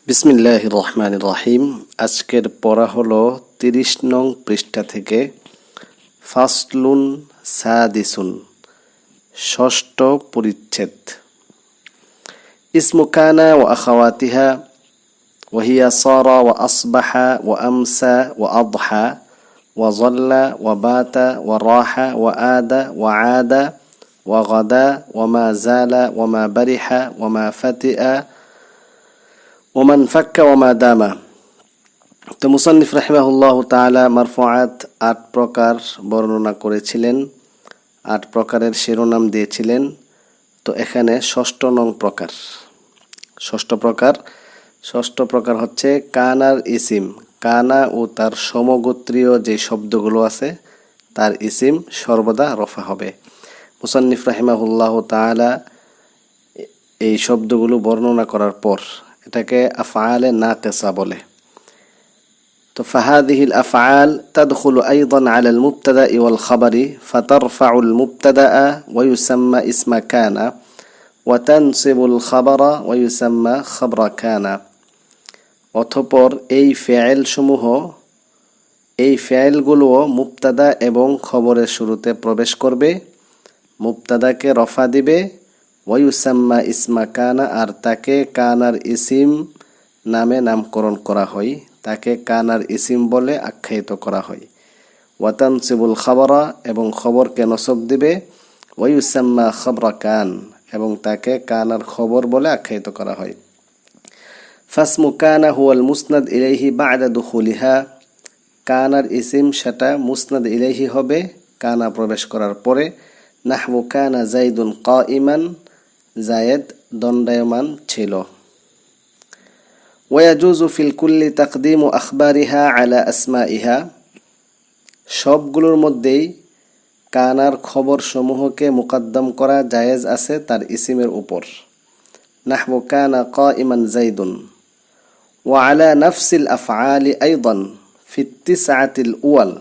বিসমিল্লাহির রহমানির রহিম। আজকের পড়া হলো ৩০ নং পৃষ্ঠা থেকে। ফাসলুন সাদিসুন, ষষ্ঠ পরিচ্ছেদ। ইসমু কানা ওয়া আখাওয়াতিহা ওয়া হিয়া সারা ওয়া আসবাহা ওয়া আমসা ওয়া আদহা ওয়া যাল্লা ওয়া বাতা ওয়া রাহা ওয়া আদা ওয়া আদা ওয়া গাদা ওয়া মা জালা ওয়া মা বারিহা ওয়া মা ফাতিআ ওমান ফাক্কা ওমা দামা। তো মুসান্নিফ রাহিমাহুল্লাহ তাআলা মারফুআত ৮ প্রকার বর্ণনা করেছিলেন, ৮ প্রকারের শিরোনাম দিয়েছিলেন। তো এখানে ষষ্ঠ প্রকার হচ্ছে কানার ইসিম। কানা ও তার সমগোত্রীয় যে শব্দগুলো আছে তার ইসিম সর্বদা রফা হবে। মুসান্নিফ রাহিমাহুল্লাহ তাআলা এই শব্দগুলো বর্ণনা করার পর এটাকে আফআলে নাকিসা বলে। তো ফাহাদিহিল আফআল তাদখুলু আইদান আলাল মুবতাদা'i ওয়াল খাবারি ফাতারফাউল মুবতাদা'a ওয়া ইউসাম্মা ইসমা কানা ওয়া তানসিবুল খাবারা ওয়া ইউসাম্মা খাবরা কানা। অতঃপর এই ফেয়েলগুলো মুবতাদা এবং খবরের শুরুতে প্রবেশ করবে, মুবতাদাকে রফা দিবে, ওয়ায়ুসাম্মা ইসমা কানা, আর তাকে কানার ইসিম নামে নামকরণ করা হয়, তাকে কানার ইসিম বলে আখ্যায়িত করা হয়। ওয়াতানসিবুল খাবরা, এবং খবরকে নসব দিবে, ওয়ায়ুসাম্মা খাবরা কান, এবং তাকে কানার খবর বলে আখ্যায়িত করা হয়। ফাসমু কানা হুয়াল মুসনাদ ইলাইহি বা'দা দুখুলিহা, কানার ইসিম সেটা মুসনাদ ইলাইহি হবে কানা প্রবেশ করার পরে। নাহবু কানা জাইদুন কাইমান, জায়েদ দণ্ডায়মান ছিল। ওয়ায়াজুজু ফিল কুল্লি তাকদিমু আখবারিহা আলা আসমাইহা, সবগুলোর মধ্যেই কানার খবর সমূহকে মুকদ্দম করা জায়েজ আছে তার ইসিমের উপর। নাহবু কানা কাইমান জাইদুন। ওয়া আলা নাফসিল আফআলি আইদান ফিত তিসআতিল উওয়াল,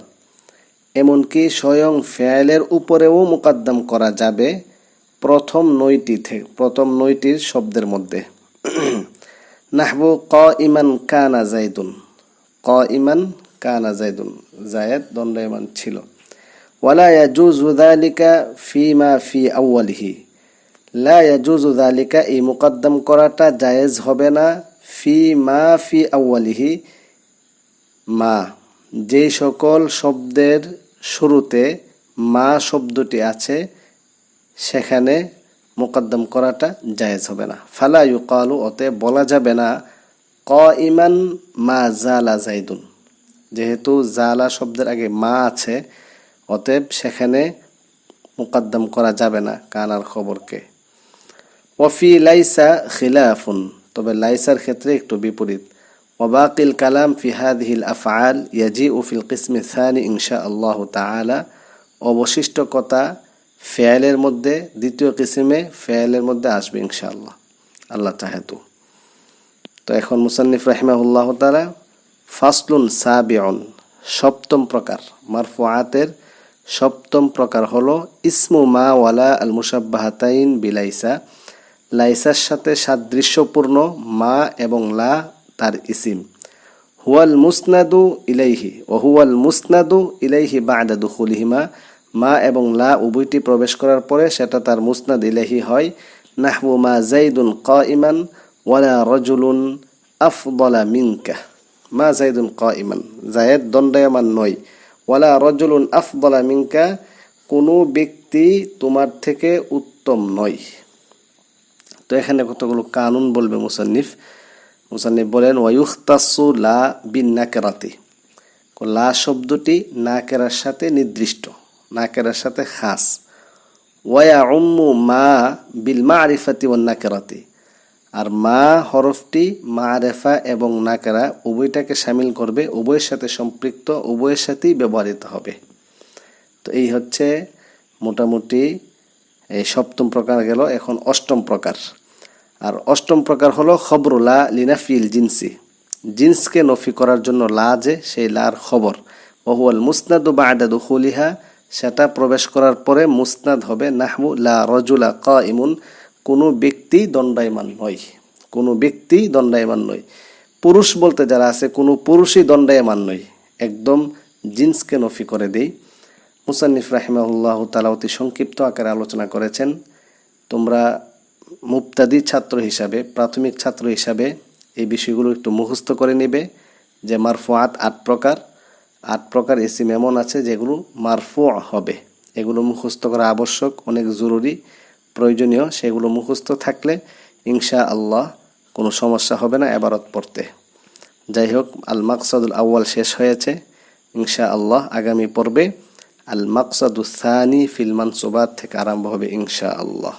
এমনকি স্বয়ং ফেয়েলের উপরেও মুকদ্দম করা যাবে প্রথম ৯টির শব্দের মধ্যে। নাহবু কাইমান কানা জাইদুন, কাইমান কানা জাইদুন, জায়েদ দণ্ডায়মান ছিল। ওয়ালা ইয়াজুজু যালিকা ফিমা ফি আউয়ালিহি, লা ইয়াজুজু যালিকা, এই মুকদ্দম করাটা জায়েজ হবে না, ফিমা ফি আউয়ালিহি, মা, যে সকল শব্দের শুরুতে মা শব্দটি আছে সেখানে মুকদ্দম করাটা জায়েজ হবে না। ফালা ইউকালু, অতএব বলা যাবে না কাইমান মা জালা জাইদুন, যেহেতু জালা শব্দের আগে মা আছে অতএব সেখানে মুকদ্দম করা যাবে না কানার খবরকে। ওয়াফি লাইসা খিলাফুন, তবে লাইসার ক্ষেত্রে একটু বিপরীত। ওয়াবাকিল কালাম ফি হাদিহিল আফআল ইয়াজিউ ফিল কিসমি সানি ইনশাআল্লাহু তাআলা, অবশিষ্ট কথা ফেয়েলের মধ্যে দ্বিতীয় কিসিমে ফেয়েলের মধ্যে আসবে ইনশাআল্লাহ, আল্লাহ চাহেতু। তো এখন মুসান্নিফ রাহিমাহুল্লাহ তাআলা ফাসলুন সাবিউন, সপ্তম প্রকার, মারফুআতের সপ্তম প্রকার হলো ইসমু মা ওয়ালা আল মুশাব্বাহাতাইন বিলাইসা, লাইসার সাথে সাদৃশ্যপূর্ণ মা এবং লা তার ইসিম। হুয়াল মুসনাদু ইলাইহি ওয়া হুয়াল মুসনাদু ইলাইহি বা'দা দুখুলিহিমা, মা এবং লা উভয়টি প্রবেশ করার পরে সেটা তার মুসনাদ ইলাইহি হয়। নাহবু মা জাইদুন কাইমান ওয়ালা রাজুলুন আফদালা মিনকা, মা জাইদুন কাইমান, জায়েদ দণ্ডায়মান নয়, ওয়ালা রাজুলুন আফদালা মিনকা, কোনো ব্যক্তি তোমার থেকে উত্তম নয়। তো এখানে কতগুলো কানুন বলবে মুসান্নিফ বলেন ওয়ায়ুখতাসু লা বিন নাকেরাতি, লা শব্দটি নাকেরার সাথে নির্দিষ্ট, নাকেরার সাথে খাস। ওয়া উম্মু মা বিল মারিফাতি ওয়ান নাকেরাতি, আর মা হরফটি মারেফা এবং নাকেরা উভয়টাকে শামিল করবে, উভয়ের সাথে সম্পৃক্ত, উভয়ের সাথেই ব্যবহৃত হবে। তো এই হচ্ছে মোটামুটি এই সপ্তম প্রকার গেল। এখন অষ্টম প্রকার, আর অষ্টম প্রকার হলো খবরু লা লিনাফিল জিনসি, জিন্সকে নফি করার জন্য লা যে সেই লার খবর। ওহুয়াল মুসনাদু বা'দা দুখুলিহা, সেটা প্রবেশ করার পরে মুসনাদ হবে। নাহবু লা রাজুলা কাইমুন, কোনো ব্যক্তি দণ্ডায়মান নয়, কোনো ব্যক্তি দণ্ডায়মান নয়। পুরুষ বলতে যারা আছে কোনো পুরুষই দণ্ডায়মান নয়, একদম জিন্সকে নফি করে দেই। মুসান্নিফ রাহিমাহুল্লাহ তাআলা অতি সংক্ষিপ্ত আকারে আলোচনা করেছেন। তোমরা মুবতাদি ছাত্র হিসাবে, প্রাথমিক ছাত্র হিসাবে এই বিষয়গুলো একটু মুখস্থ করে নেবে যে মারফুআত ৮ প্রকার। ৮ প্রকার ইসিম এমন আছে যেগুলো মারফু হবে, এগুলো মুখস্থ করা আবশ্যক, অনেক জরুরি, প্রয়োজনীয়। সেগুলো মুখস্থ থাকলে ইনশাআল্লাহ কোনো সমস্যা হবে না ইবারত পড়তে। যাই হোক, আল মাকসাদুল আউয়াল শেষ হয়েছে। ইনশাআল্লাহ আগামী পর্বে আল মাকসাদুস সানি ফিল মানসুবাত থেকে আরম্ভ হবে ইনশাআল্লাহ।